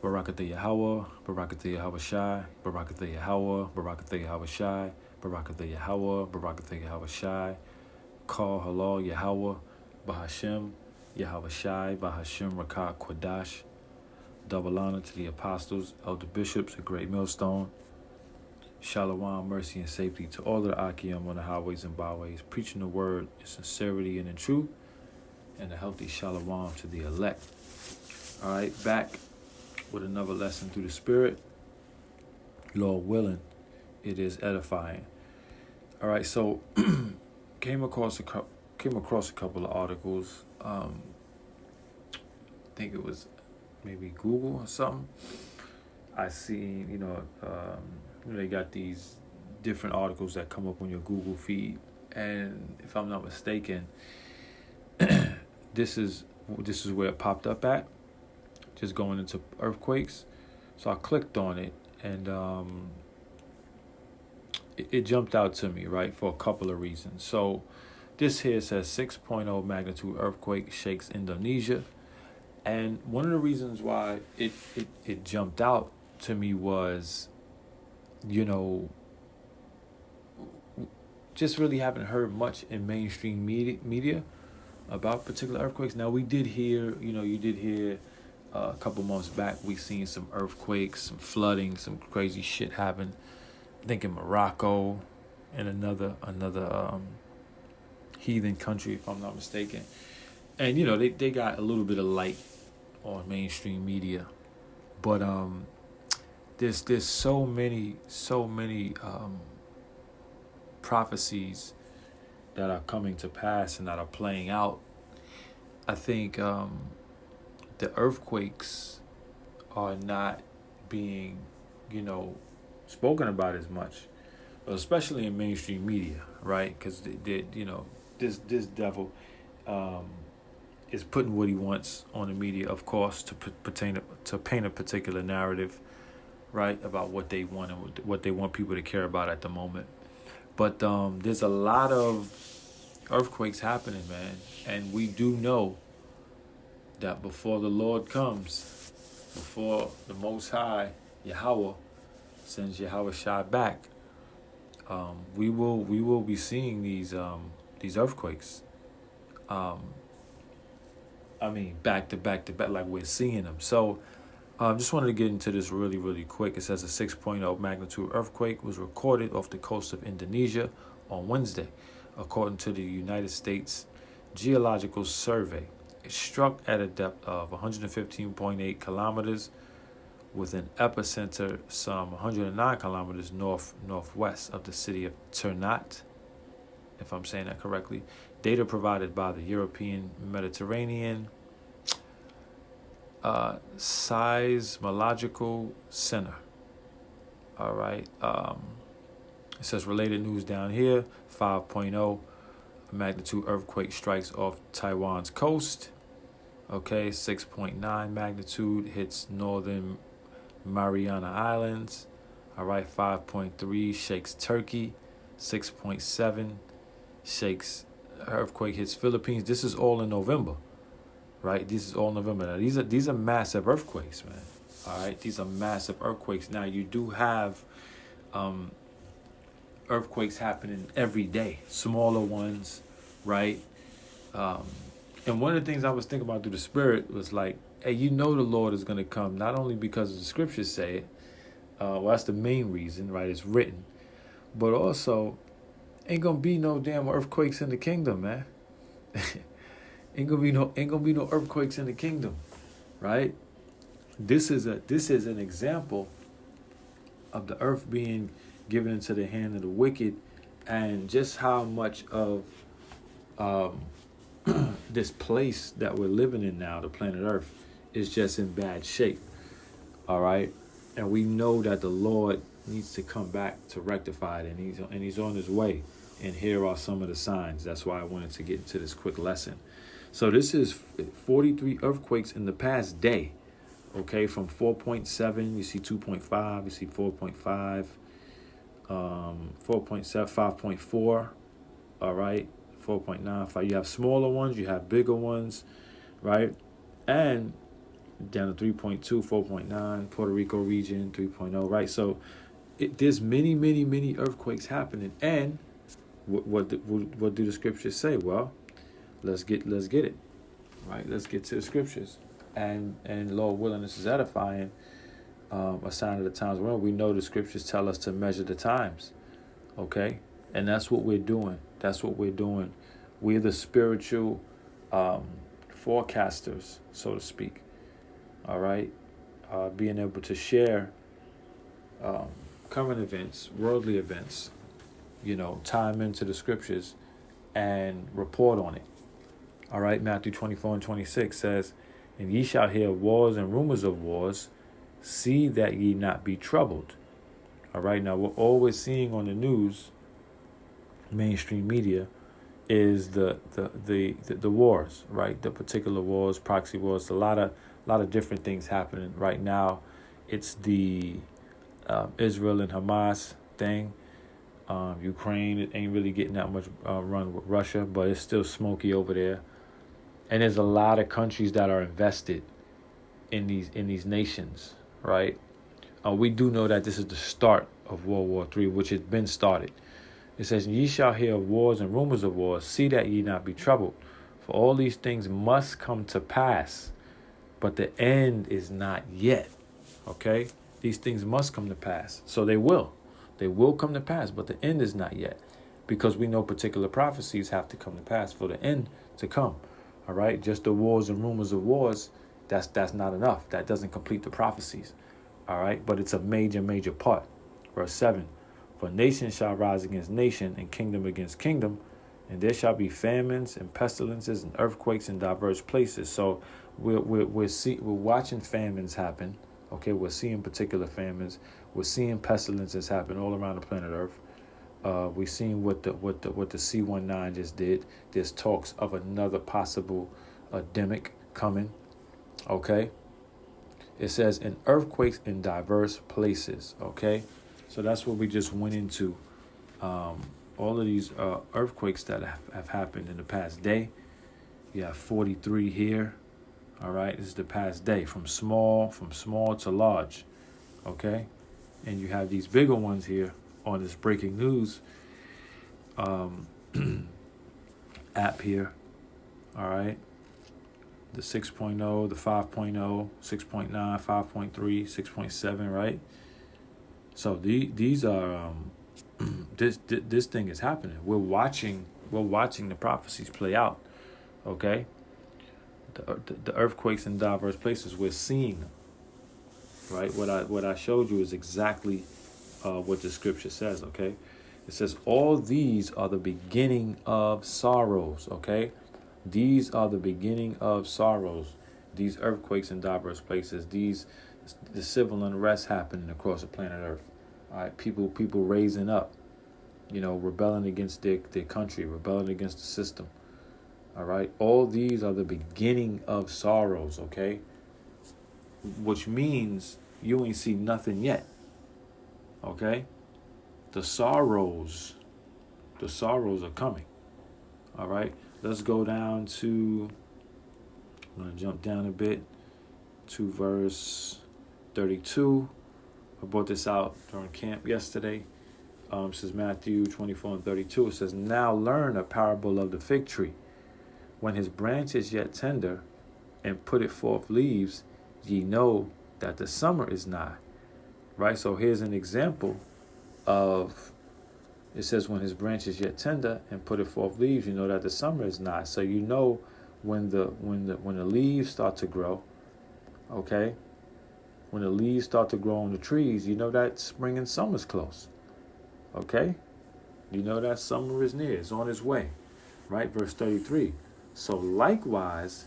Barakatha Yahweh, Barakatha Yahweh Shai, Barakatha Yahweh, Barakatha Yahweh Shai, Barakatha Yahweh, Barakatha Yahweh Shai, Call Halal Yahweh, Bahashem, Yahweh Shai, Bahashem Rakat Kwadash. Double honor to the apostles, elder bishops, a great millstone. Shalom, mercy, and safety to all of the Akiyam on the highways and byways, preaching the word in sincerity and in truth, and a healthy shalom to the elect. All right, back with another lesson through the Spirit. Lord willing, it is edifying. All right, so came across a couple of articles. I think it was maybe Google or something. I seen, they got these different articles that come up on your Google feed, and if I'm not mistaken, this is where it popped up at, just going into earthquakes. So I clicked on it, and it jumped out to me, right, for a couple of reasons. So this here says 6.0 magnitude earthquake shakes Indonesia, and one of the reasons why it jumped out to me was, just really haven't heard much in mainstream media about particular earthquakes. Now, we did hear, you did hear a couple months back, we seen some earthquakes, some flooding, some crazy shit happen. I think in Morocco and another heathen country, if I'm not mistaken. And, they got a little bit of light on mainstream media. But there's so many prophecies that are coming to pass and that are playing out. I think the earthquakes are not being, spoken about as much, especially in mainstream media, right? Because this devil is putting what he wants on the media, of course, to paint a particular narrative, right, about what they want and what they want people to care about at the moment. But there's a lot of earthquakes happening, man, and we do know that before the Lord comes, before the Most High Yahweh sends Yahweh Shai back, we will be seeing these earthquakes. Back to back, like we're seeing them. So, just wanted to get into this really, really quick. It says a 6.0 magnitude earthquake was recorded off the coast of Indonesia on Wednesday, according to the United States Geological Survey. It struck at a depth of 115.8 kilometers, with an epicenter some 109 kilometers northwest of the city of Ternate, if I'm saying that correctly. Data provided by the European Mediterranean Seismological Center. All right. It says related news down here. 5.0 magnitude earthquake strikes off Taiwan's coast. Okay. 6.9 magnitude hits northern Mariana Islands. All right. 5.3 shakes Turkey. 6.7 shakes earthquake hits Philippines. This is all in November, right? This is all November. Now, these are massive earthquakes, man. All right, these are massive earthquakes. Now, you do have earthquakes happening every day, smaller ones, right? And one of the things I was thinking about through the Spirit was like, hey, the Lord is going to come, not only because the scriptures say it, that's the main reason, right? It's written, but also ain't gonna be no damn earthquakes in the kingdom, man. ain't gonna be no earthquakes in the kingdom, right? This is an example of the earth being given into the hand of the wicked, and just how much of this place that we're living in now, the planet Earth, is just in bad shape. All right, and we know that the Lord needs to come back to rectify it, and he's on his way. And here are some of the signs. That's why I wanted to get into this quick lesson. So this is 43 earthquakes in the past day. Okay, from 4.7, you see 2.5, you see 4.5, 4.7, 5.4. All right, 4.95. You have smaller ones, you have bigger ones, right? And down to 3.2, 4.9, Puerto Rico region 3.0, right? So there's many, many, many earthquakes happening. And what do the scriptures say? Well, let's get it, right? Let's get to the scriptures. And Lord willing, this is edifying. A sign of the times we're in. We know the scriptures tell us to measure the times, okay? And that's what we're doing. We're the spiritual forecasters, so to speak. All right, being able to share current events, worldly events, tie them into the scriptures and report on it. All right, Matthew 24:26 says, "And ye shall hear of wars and rumors of wars. See that ye not be troubled." All right, now we're always seeing on the news, mainstream media, is the wars, right? The particular wars, proxy wars, a lot of different things happening right now. It's the Israel and Hamas thing. Ukraine, it ain't really getting that much run with Russia, but it's still smoky over there. And there's a lot of countries that are invested in these nations, right? We do know that this is the start of World War III, which has been started. It says, "Ye shall hear of wars and rumors of wars. See that ye not be troubled. For all these things must come to pass, but the end is not yet." Okay? These things must come to pass. So they will. They will come to pass, but the end is not yet. Because we know particular prophecies have to come to pass for the end to come. All right? Just the wars and rumors of wars, that's not enough. That doesn't complete the prophecies. All right? But it's a major, major part. Verse 7. "For nation shall rise against nation, and kingdom against kingdom, and there shall be famines and pestilences and earthquakes in diverse places." So we're watching famines happen. Okay, we're seeing particular famines. We're seeing pestilences happen all around the planet Earth. We've seen what the C-19 just did. There's talks of another possible endemic coming. Okay, it says in earthquakes in diverse places. Okay. So that's what we just went into. All of these earthquakes that have happened in the past day. You have 43 here. All right, this is the past day, from small to large. Okay, and you have these bigger ones here on this breaking news app here. All right, the 6.0, the 5.0, 6.9, 5.3, 6.7. Right. So these are this thing is happening. We're watching the prophecies play out. Okay, the earthquakes in diverse places, we're seeing them. Right, what I showed you is exactly what the scripture says. Okay, it says all these are the beginning of sorrows. Okay, these are the beginning of sorrows. These earthquakes in diverse places. The civil unrest happening across the planet Earth. All right, people raising up, rebelling against their country, rebelling against the system. All right, all these are the beginning of sorrows. Okay, which means you ain't see nothing yet. Okay, the sorrows are coming. All right, let's go down to. I'm gonna jump down a bit to verse 32. I brought this out during camp yesterday. It says Matthew 24:32. It says, "Now learn a parable of the fig tree. When his branch is yet tender, and putteth forth leaves, ye know that the summer is nigh." Right? So here's an example of, it says, when his branch is yet tender and putteth forth leaves, you know that the summer is nigh. So you know when the leaves start to grow, okay? When the leaves start to grow on the trees, you know that spring and summer's close. Okay? You know that summer is near, it's on its way. Right? Verse 33. "So likewise,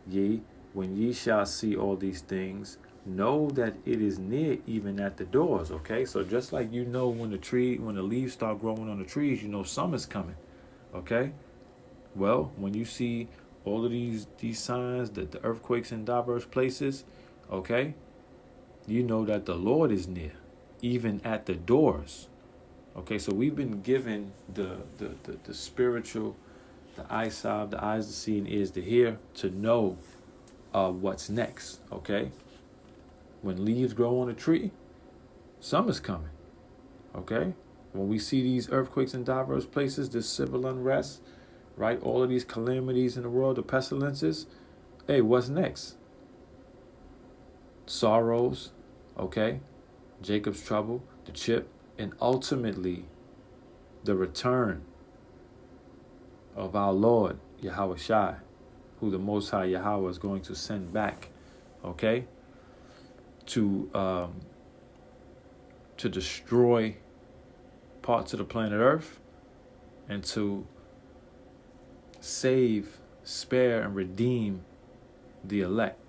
ye, when ye shall see all these things, know that it is near, even at the doors." Okay? So just like when the leaves start growing on the trees, you know summer's coming. Okay? Well, when you see all of these signs, the earthquakes in diverse places, okay, you know that the Lord is near, even at the doors. Okay, so we've been given the spiritual, the eyesight, the eyes to see and ears to hear, to know what's next, okay? When leaves grow on a tree, summer's coming, okay? When we see these earthquakes in diverse places, this civil unrest, right? All of these calamities in the world, the pestilences, hey, what's next? Sorrows, okay? Jacob's trouble, the chip, and ultimately the return of our Lord, Yahweh Shai, who the Most High Yahweh is going to send back, okay? To destroy parts of the planet Earth and to save, spare, and redeem the elect.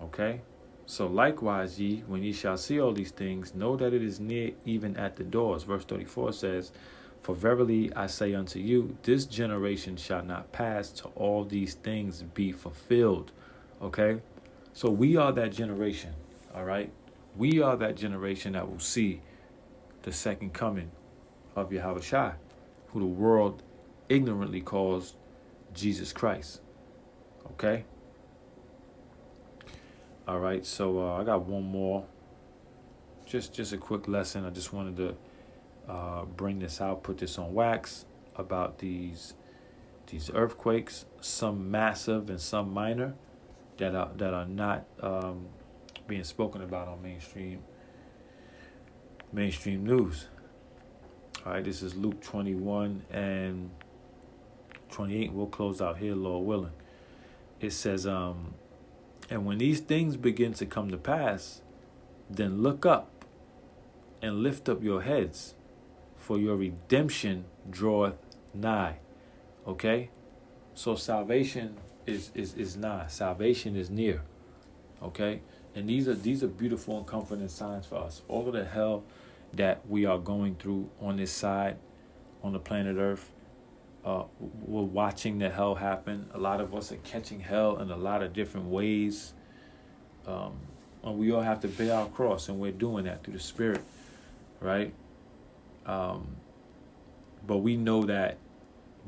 Okay? So likewise, ye, when ye shall see all these things, know that it is near, even at the doors. Verse 34 says, for verily I say unto you, this generation shall not pass till all these things be fulfilled. Okay? So we are that generation. All right? We are that generation that will see the second coming of Yahweh Shai, who the world ignorantly calls Jesus Christ. Okay? All right, so I got one more. Just a quick lesson. I just wanted to bring this out, put this on wax about these earthquakes, some massive and some minor, that are not being spoken about on mainstream news. All right, this is Luke 21 and 28. We'll close out here, Lord willing. It says, and when these things begin to come to pass, then look up and lift up your heads, for your redemption draweth nigh. Okay? So salvation is nigh. Salvation is near. Okay? And these are beautiful and comforting signs for us. All of the hell that we are going through on this side, on the planet Earth, we're watching the hell happen. A lot of us are catching hell in a lot of different ways. And we all have to bear our cross, and we're doing that through the Spirit, right? But we know that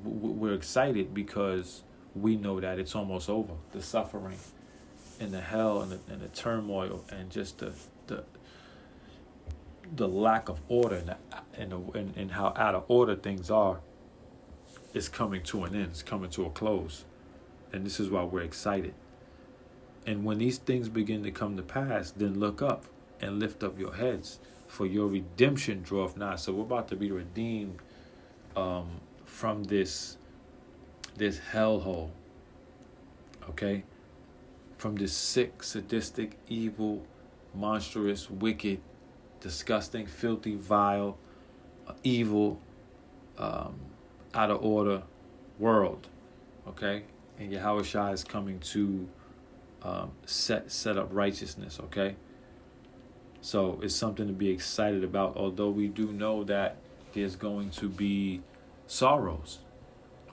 we're excited because we know that it's almost over. The suffering and the hell and the turmoil and just the lack of order and how out of order things are is coming to an end. It's coming to a close. And this is why we're excited. And when these things begin to come to pass, then look up and lift up your heads, for your redemption draweth nigh. So we're about to be redeemed from this hellhole, okay? From this sick, sadistic, evil, monstrous, wicked, disgusting, filthy, vile, evil, out of order world, okay? And Yahweh Shai is coming to set up righteousness, okay? So it's something to be excited about, although we do know that there's going to be sorrows,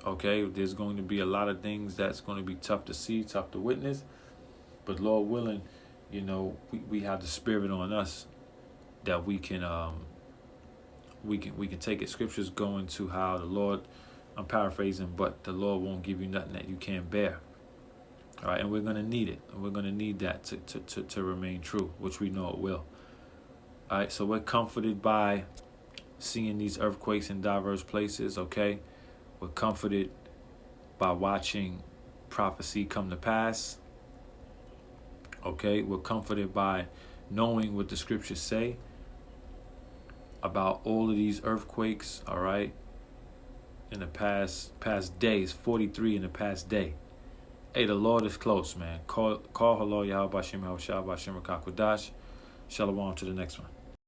okay? There's going to be a lot of things that's going to be tough to see, tough to witness, but Lord willing, we have the Spirit on us that we can take it. Scriptures go into how the Lord, I'm paraphrasing, but the Lord won't give you nothing that you can't bear. All right, and we're going to need it. And we're going to need that to remain true, which we know it will. All right, so we're comforted by seeing these earthquakes in diverse places, okay? We're comforted by watching prophecy come to pass, okay? We're comforted by knowing what the scriptures say about all of these earthquakes, all right, in the past days, 43 in the past day. Hey, the Lord is close, man. Call Halal Yahweh Bashem Hawashah Bashem Rakakwadash. Shalom to the next one.